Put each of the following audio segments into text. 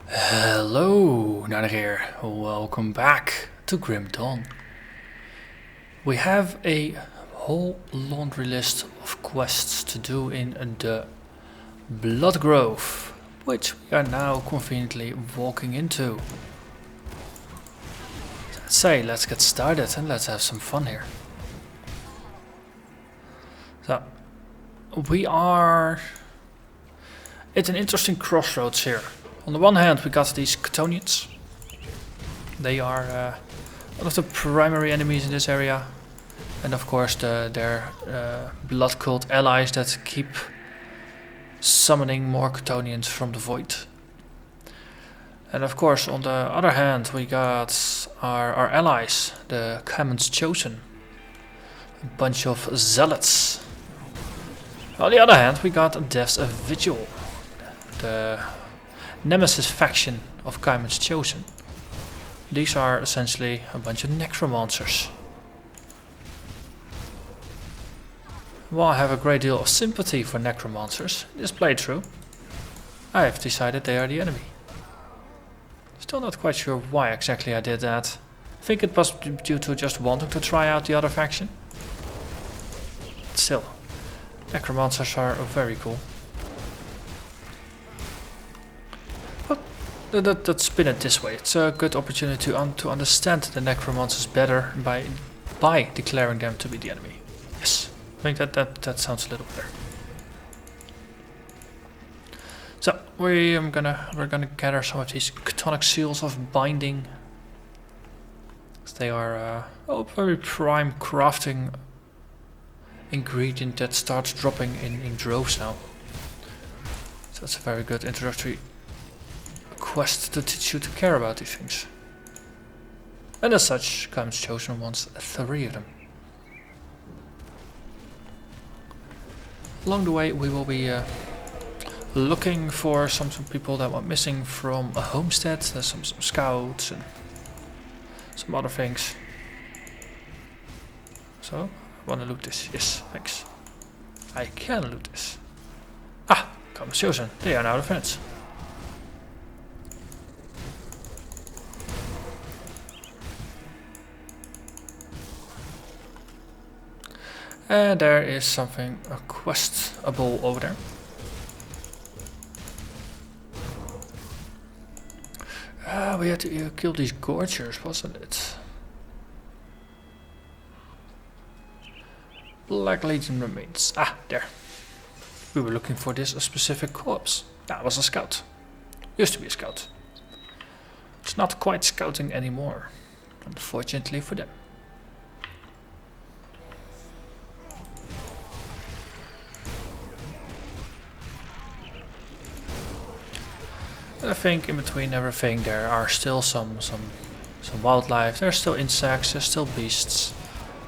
Hello, Narnach here. Welcome back to Grim Dawn. We have a whole laundry list of quests to do in the Blood Grove, which we are now conveniently walking into. Let's get started and let's have some fun here. So, we are at an interesting crossroads here. On the one hand, we got these Chthonians. They are one of the primary enemies in this area. And of course their blood cult allies that keep summoning more Chthonians from the void. And of course on the other hand we got our allies, the Kamen's Chosen. A bunch of zealots. On the other hand we got Death's Vigil. The Nemesis faction of Kamen's Chosen. These are essentially a bunch of necromancers. While I have a great deal of sympathy for necromancers in this playthrough, I have decided they are the enemy. Still not quite sure why exactly I did that. I think it was due to just wanting to try out the other faction. Still, necromancers are very cool. Let's spin it this way. It's a good opportunity to understand the necromancers better by declaring them to be the enemy. Yes, I think that sounds a little better. So we're gonna gather some of these chthonic seals of binding. They are a very prime crafting ingredient that starts dropping in droves now. So that's a very good introductory quest to teach you to care about these things. And as such, Kamen's Chosen wants 3 of them. Along the way we will be looking for some people that went missing from a homestead. There's some scouts and some other things. So, I wanna loot this. Yes, thanks. I can loot this. Ah, Kamen's Chosen, they are now the friends. And there is something, a questable over there. We had to kill these gorgers, wasn't it? Black Legion remains. Ah, there. We were looking for this specific corpse. That was a scout. Used to be a scout. It's not quite scouting anymore, unfortunately for them. I think in between everything there are still some wildlife. There's still insects, there's still beasts.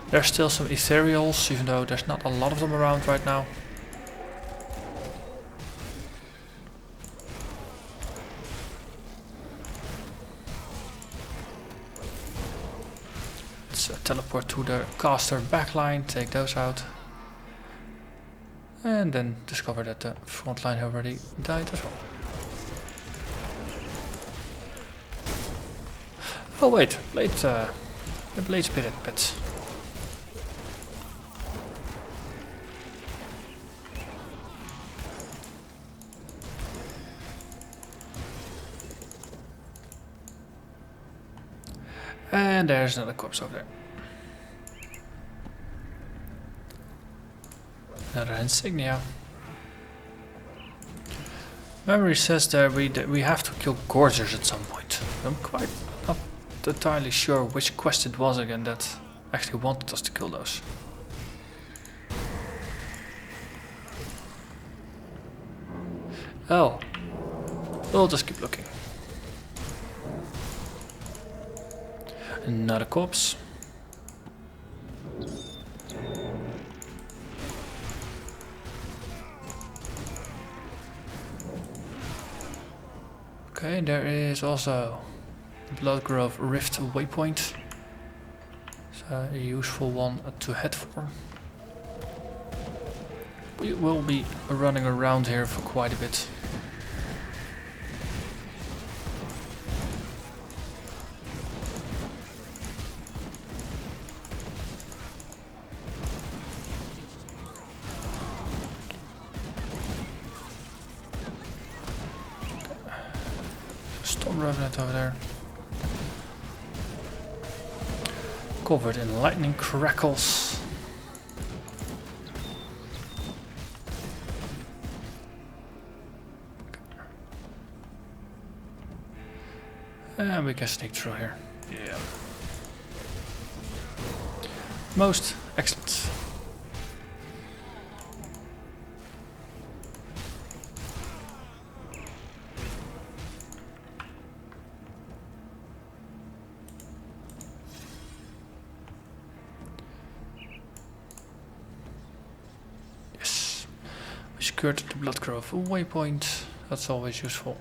There's still some ethereals, even though there's not a lot of them around right now. Let's teleport to the caster backline, take those out. And then discover that the front line already died as well. Oh wait, the blade spirit pits. And there's another corpse over there. Another insignia. Memory says that we have to kill gorgers at some point. I'm quite not entirely sure which quest it was again that actually wanted us to kill those. Oh, we'll just keep looking. Another corpse. Okay, there is also Blood Grove Rift waypoint. So a useful one to head for. We will be running around here for quite a bit. Storm Revenant over there. Covered in lightning crackles. And we can sneak through here. Yeah. Most excellent. Yes. We secured the Bloodgrove waypoint. That's always useful.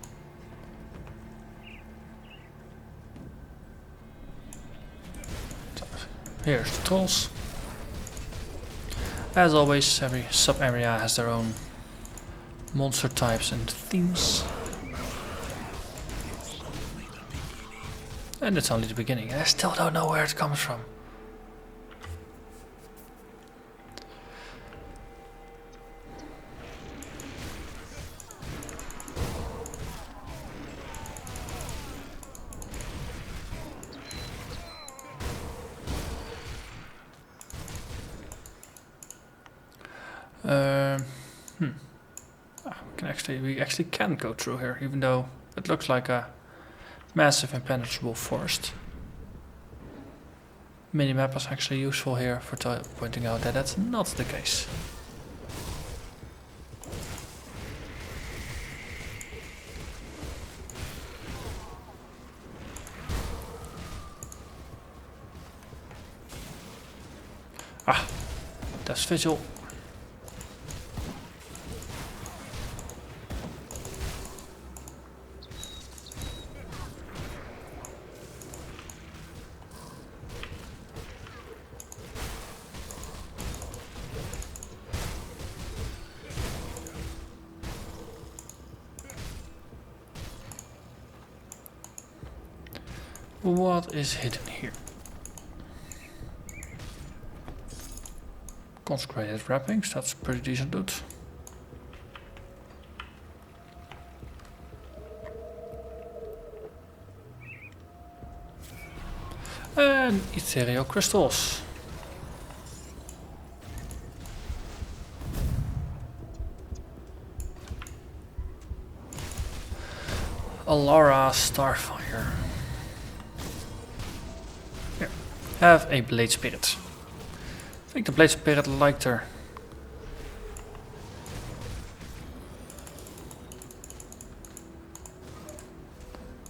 Here's the trolls. As always, every sub-area has their own monster types and themes. And it's only the beginning. I still don't know where it comes from. We actually can go through here, even though it looks like a massive impenetrable forest. Minimap is actually useful here for pointing out that that's not the case. Ah, that's visual. What is hidden here? Consecrated wrappings, that's pretty decent loot. And ethereal crystals. Alara Starfire. Here, have a Blade Spirit. I think the Blade Spirit liked her.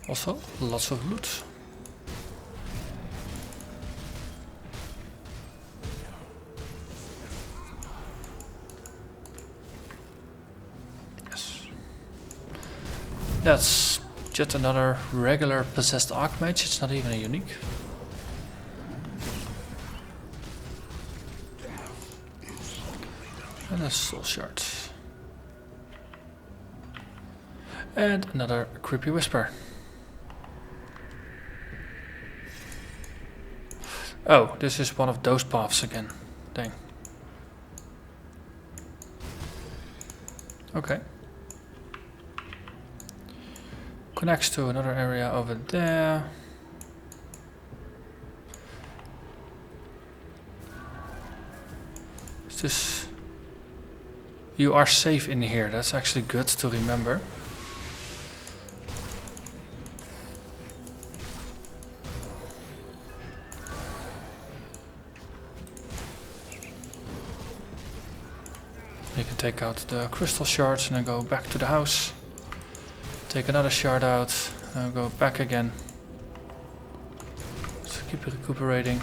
Also, lots of loot. Yes. That's just another regular possessed Archmage, it's not even a unique. And a soul shard. And another creepy whisper. Oh, this is one of those paths again. Dang. Okay. Connects to another area over there. Is this... You are safe in here, that's actually good to remember. You can take out the crystal shards and then go back to the house. Take another shard out and go back again. So keep recuperating.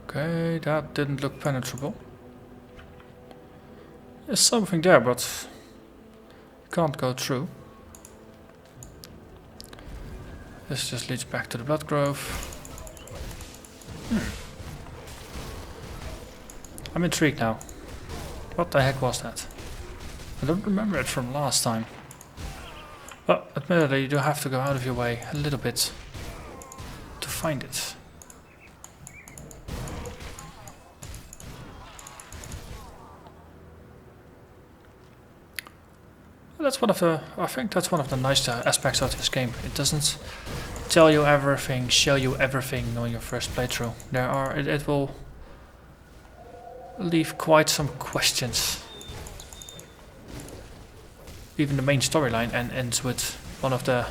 Okay, that didn't look penetrable. There's something there, but can't go through. This just leads back to the Bloodgrove. I'm intrigued now. What the heck was that? I don't remember it from last time. Well, admittedly, you do have to go out of your way a little bit to find it. That's one of the. I think that's one of the nice aspects of this game. It doesn't tell you everything, show you everything on your first playthrough. It will leave quite some questions. Even the main storyline ends with one of the.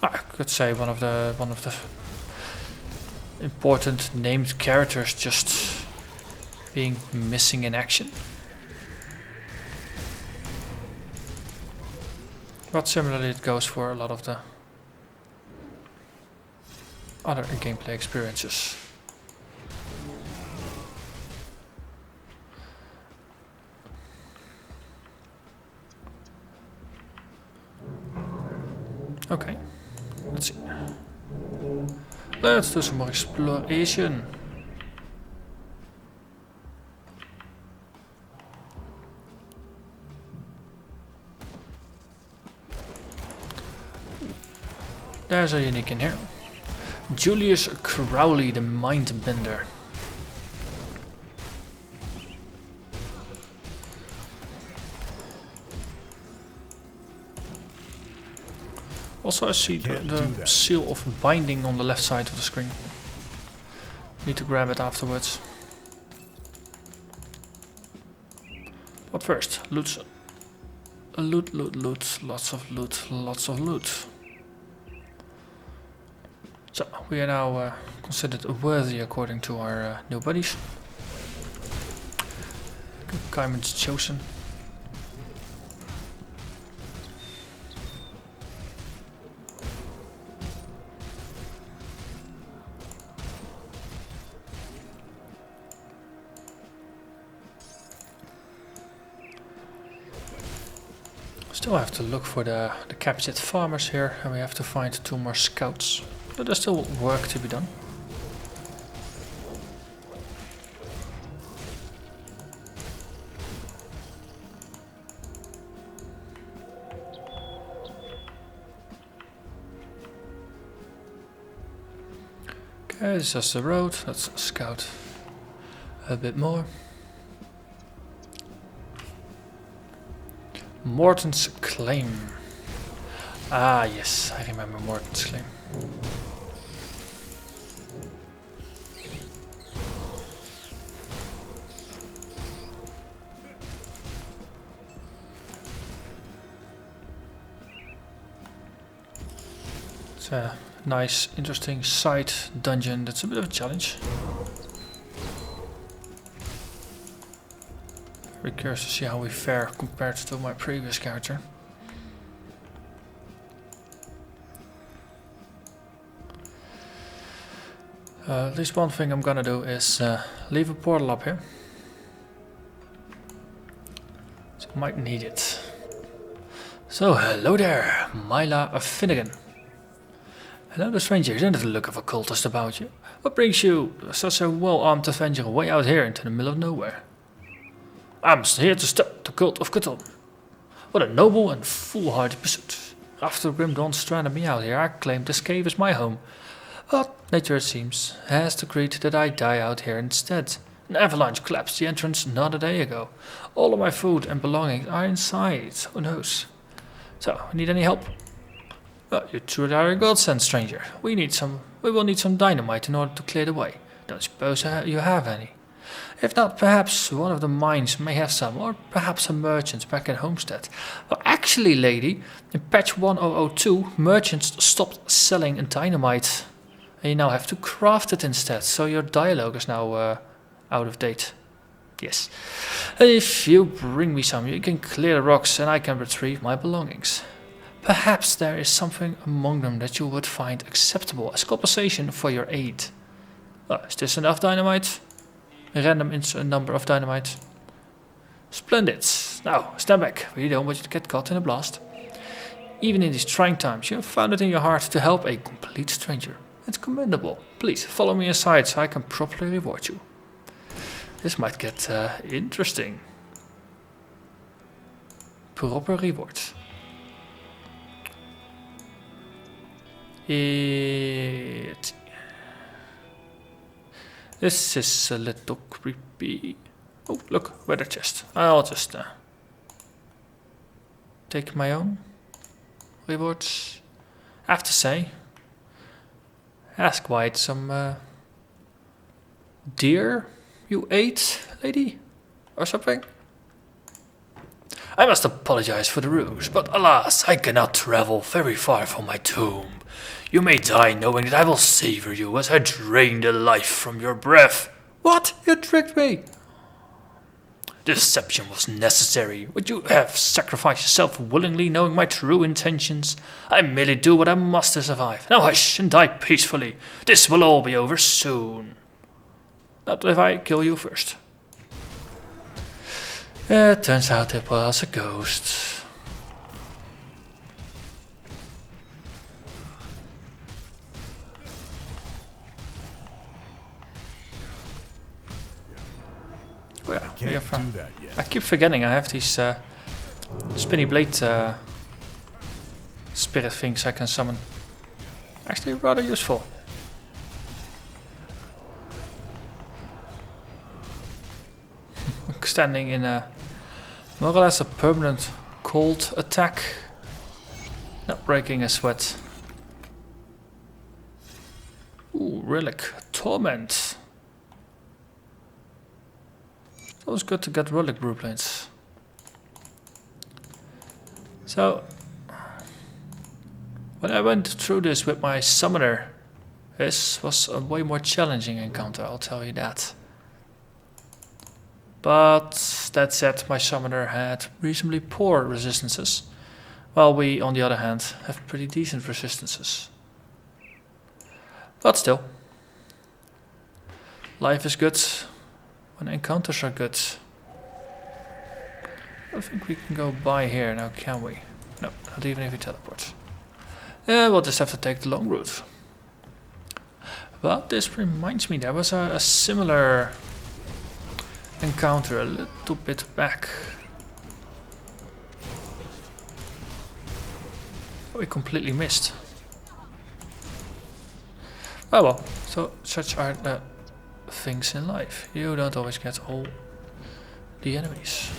I could say one of the important named characters just being missing in action. But similarly it goes for a lot of the other gameplay experiences. Okay, let's see. Let's do some more exploration. There's a unique in here. Julius Crowley, the Mindbender. Also I see the seal of binding on the left side of the screen. Need to grab it afterwards. But first, loot. Loot, lots of loot, lots of loot. So, we are now considered worthy according to our new buddies. Kaiman's chosen. Still have to look for the captured farmers here, and we have to find 2 more scouts. But there's still work to be done. Okay, this is just the road. Let's scout a bit more. Morton's Claim. Ah, yes, I remember Morton's Claim. It's a nice, interesting side dungeon that's a bit of a challenge. Very curious to see how we fare compared to my previous character. At least one thing I'm gonna do is leave a portal up here. So I might need it. So hello there, Myla Finnegan. Hello the stranger, you don't have the look of a cultist about you. What brings you, such a well-armed adventurer, way out here into the middle of nowhere? I'm here to stop the cult of Cthulhu. What a noble and foolhardy pursuit. After the grim dawn stranded me out here, I claimed this cave as my home. But nature, it seems, has decreed that I die out here instead. An avalanche collapsed the entrance not a day ago. All of my food and belongings are inside. Who knows? So, need any help? Well, you truly are a godsend, stranger. We will need some dynamite in order to clear the way. Don't suppose you have any. If not, perhaps one of the mines may have some, or perhaps a merchant back in Homestead. Well, actually, lady, in patch 1.0.2, merchants stopped selling dynamite. And you now have to craft it instead, so your dialogue is now out of date. Yes. If you bring me some, you can clear the rocks and I can retrieve my belongings. Perhaps there is something among them that you would find acceptable as compensation for your aid. Is this enough dynamite? A random number of dynamite. Splendid. Now, stand back. We don't want you to get caught in a blast. Even in these trying times, you have found it in your heart to help a complete stranger. It's commendable. Please, follow me aside so I can properly reward you. This might get interesting. Proper reward. This is a little creepy. Oh, look, weather chest. I'll just take my own rewards. I have to say, that's quite some deer you ate, lady, or something. I must apologize for the ruse, but alas, I cannot travel very far from my tomb. You may die knowing that I will savor you as I drain the life from your breath. What? You tricked me! Deception was necessary. Would you have sacrificed yourself willingly, knowing my true intentions? I merely do what I must to survive. Now hush and die peacefully. This will all be over soon. Not if I kill you first. It turns out it was a ghost. Oh yeah, we have, I keep forgetting I have these spinny blade spirit things I can summon. Actually rather useful. Standing in a more or less a permanent cold attack. Not breaking a sweat. Ooh, relic. Torment. It was good to get relic blueprints. So, when I went through this with my summoner, this was a way more challenging encounter, I'll tell you that. But that said, my summoner had reasonably poor resistances, while we, on the other hand, have pretty decent resistances. But still, life is good when encounters are good. I don't think we can go by here now, can we? No, not even if we teleport. We'll just have to take the long route. But this reminds me, there was a similar encounter a little bit back. We completely missed. Oh well, so such are the things in life. You don't always get all the enemies.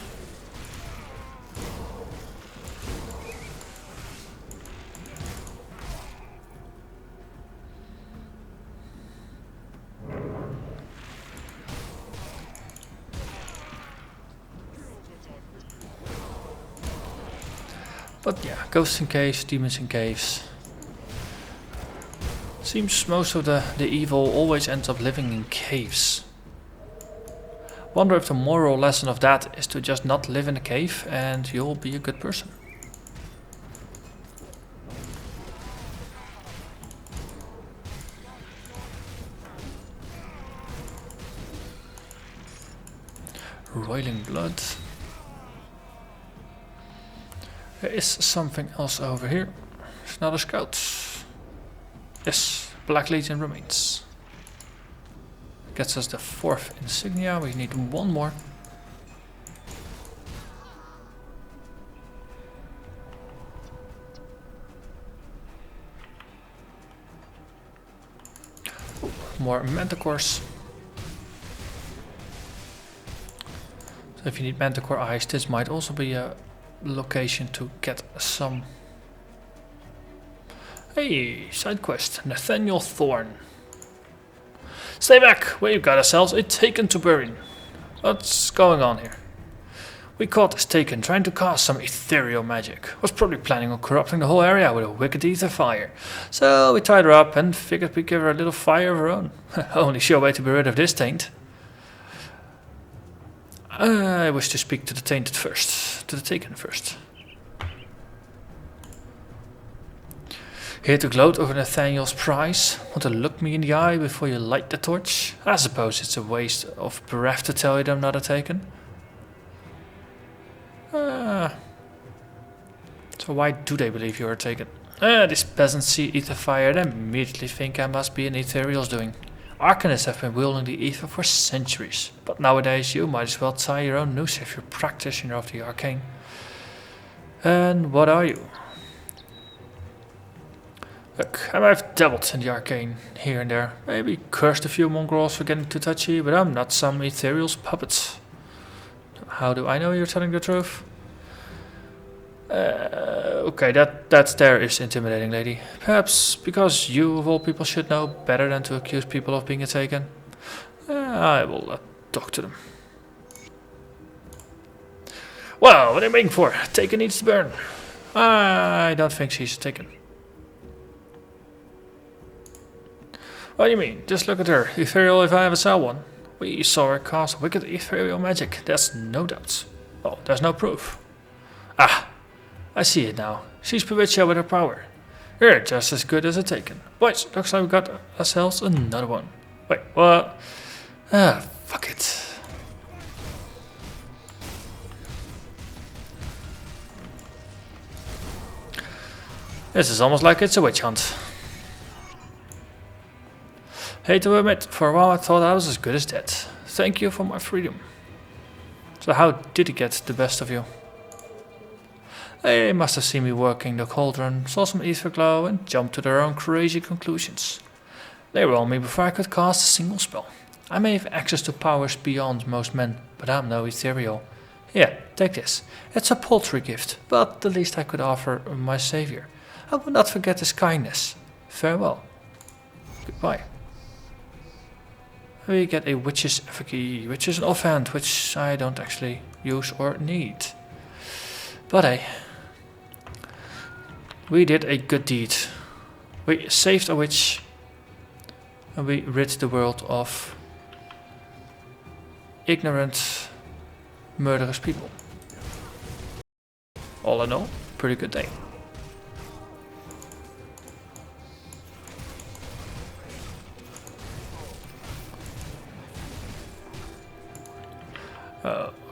But yeah, ghosts in caves, demons in caves. Seems most of the evil always ends up living in caves. Wonder if the moral lesson of that is to just not live in a cave and you'll be a good person. Roiling blood. There is something else over here. There's another scout. Yes, Black Legion remains. Gets us the 4th insignia. We need one more. Ooh, more manticores. So if you need manticore eyes, this might also be a location to get some. Hey, side quest, Nathaniel Thorn. Stay back, we've got ourselves a Taken to bury. What's going on here? We caught this Taken trying to cast some ethereal magic. Was probably planning on corrupting the whole area with a wicked ether fire. So we tied her up and figured we'd give her a little fire of her own. Only sure way to be rid of this taint. I wish to speak to the tainted first. To the Taken first. Here to gloat over Nathaniel's prize? Want to look me in the eye before you light the torch? I suppose it's a waste of breath to tell you I'm not a Taken. So why do they believe you're a Taken? These peasants see ether fire and immediately think I must be an ethereal's doing. Arcanists have been wielding the ether for centuries, but nowadays you might as well tie your own noose if you're a practitioner of the arcane. And what are you? Look, I've dabbled in the arcane here and there, maybe cursed a few mongrels for getting too touchy, but I'm not some ethereal's puppet. How do I know you're telling the truth? Okay, that stare is intimidating, lady. Perhaps because you, of all people, should know better than to accuse people of being a taken. I will talk to them. Well, what are you waiting for? Taken needs to burn. I don't think she's taken. What do you mean? Just look at her. Ethereal if I ever saw one. We saw her cast wicked ethereal magic. There's no doubt. Oh, there's no proof. Ah, I see it now. She's bewitched her with her power. You're just as good as a taken. Boys, looks like we got ourselves another one. Wait, what? Fuck it. This is almost like it's a witch hunt. Hate to admit, for a while I thought I was as good as dead. Thank you for my freedom. So how did he get the best of you? They must have seen me working the cauldron, saw some ether glow and jumped to their own crazy conclusions. They were on me before I could cast a single spell. I may have access to powers beyond most men, but I'm no ethereal. Here, take this. It's a paltry gift, but the least I could offer my savior. I will not forget his kindness. Farewell. Goodbye. We get a witch's effigy, which is an offhand, which I don't actually use or need. But hey, we did a good deed. We saved a witch and we rid the world of ignorant, murderous people. All in all, pretty good day.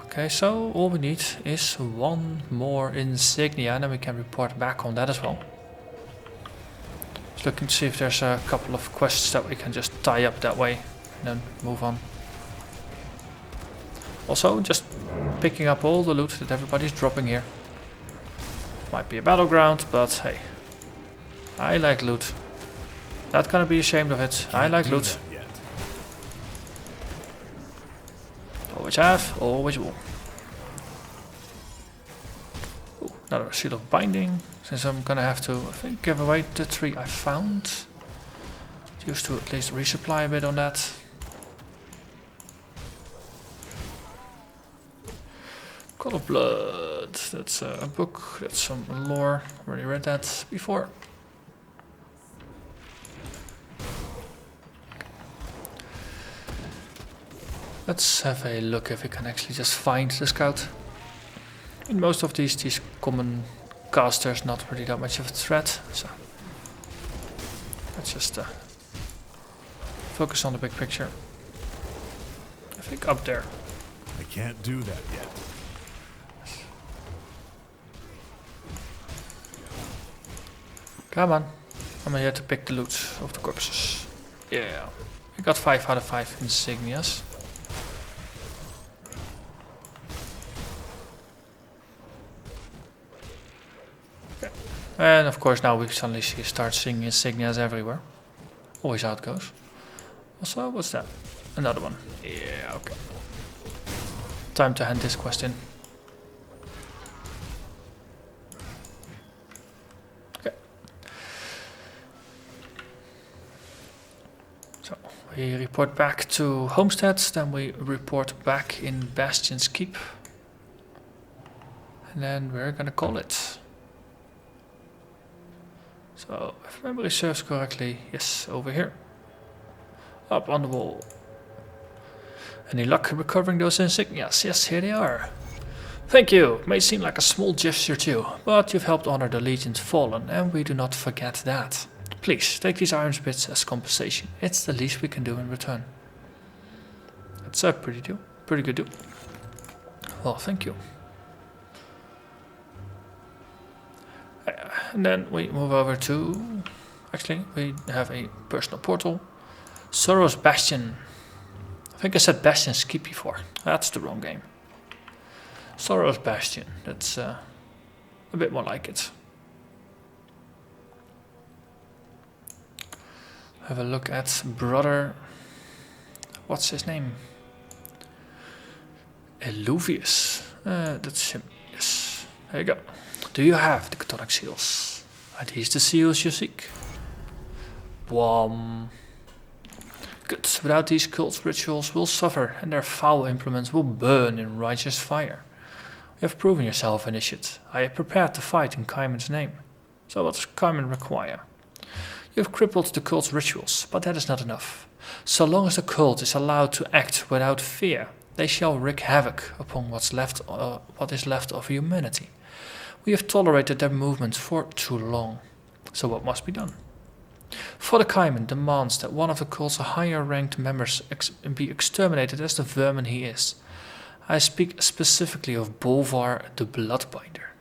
Okay, so all we need is one more insignia and then we can report back on that as well. Just looking to see if there's a couple of quests that we can just tie up that way and then move on. Also, just picking up all the loot that everybody's dropping here. Might be a battleground, but hey, I like loot. Not gonna be ashamed of it. I like loot. Always have, always will. Ooh, another seal of binding. Since I'm gonna have to, I think, give away the tree I found. Used to at least resupply a bit on that. Call of Blood. That's a book. That's some lore. Already read that before. Let's have a look if we can actually just find the scout. In most of these common casters, not really that much of a threat. So let's just focus on the big picture. I think up there. I can't do that yet. Come on. I'm here to pick the loot of the corpses. Yeah. We got 5 out of 5 insignias. And of course now we suddenly start seeing insignias everywhere. Always how it goes. Also, what's that? Another one. Yeah, okay. Time to hand this quest in. Okay. So, we report back to Homestead, then we report back in Bastion's Keep. And then we're gonna call it. So, if memory serves correctly, yes, over here. Up on the wall. Any luck recovering those insignias? Yes, here they are. Thank you. It may seem like a small gesture to you, but you've helped honor the Legion's fallen, and we do not forget that. Please, take these iron bits as compensation. It's the least we can do in return. That's a pretty good deal. Well, thank you. And then we move over to, actually we have a personal portal. Sorrow's Bastion. I think I said Bastion's Keep before. That's the wrong game. Sorrow's Bastion. That's a bit more like it. Have a look at brother. What's his name? Eluvius. That's him. Yes. There you go. Do you have the chthonic seals? Are these the seals you seek? Good. Without these cults, rituals will suffer, and their foul implements will burn in righteous fire. You have proven yourself, initiate. I am prepared to fight in Kaiman's name. So what does Kaiman require? You have crippled the cult's rituals, but that is not enough. So long as the cult is allowed to act without fear, they shall wreak havoc upon what is left of humanity. We have tolerated their movements for too long. So what must be done? Father Kaiman demands that one of the cult's higher-ranked members be exterminated as the vermin he is. I speak specifically of Bolvar the Bloodbinder.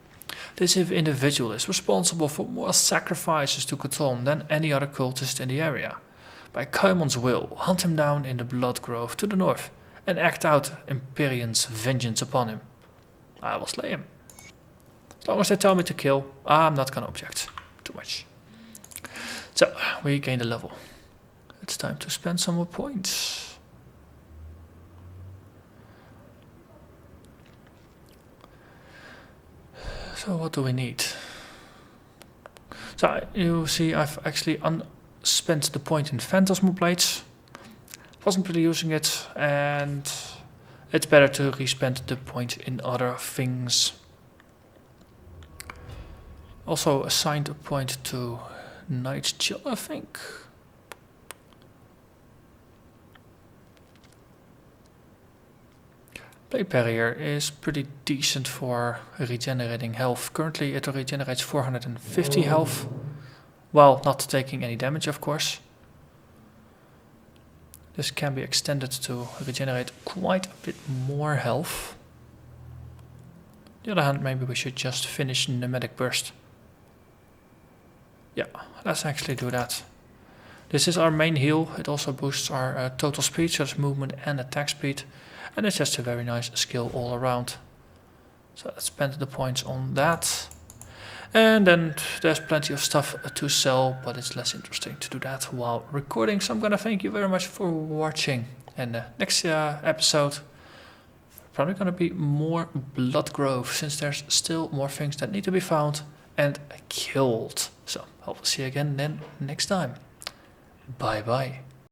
This individual is responsible for more sacrifices to Cthulhu than any other cultist in the area. By Kaiman's will, hunt him down in the Blood Grove to the north and act out Imperion's vengeance upon him. I will slay him. As long as they tell me to kill, I'm not gonna object too much. So, we gained a level. It's time to spend some more points. So what do we need? So you see I've actually spent the point in Phantasmal Blades. Wasn't really using it, and it's better to respend the point in other things. Also assigned a point to Night Chill, I think. Blade Barrier is pretty decent for regenerating health. Currently it regenerates 450 health, while not taking any damage, of course. This can be extended to regenerate quite a bit more health. On the other hand, maybe we should just finish Pneumatic Burst. Yeah, let's actually do that. This is our main heal. It also boosts our total speed, so it's movement and attack speed. And it's just a very nice skill all around. So let's spend the points on that. And then there's plenty of stuff to sell, but it's less interesting to do that while recording. So I'm gonna thank you very much for watching. And next episode, probably gonna be more Blood Grove, since there's still more things that need to be found and killed. So hope to see you again then next time. Bye bye.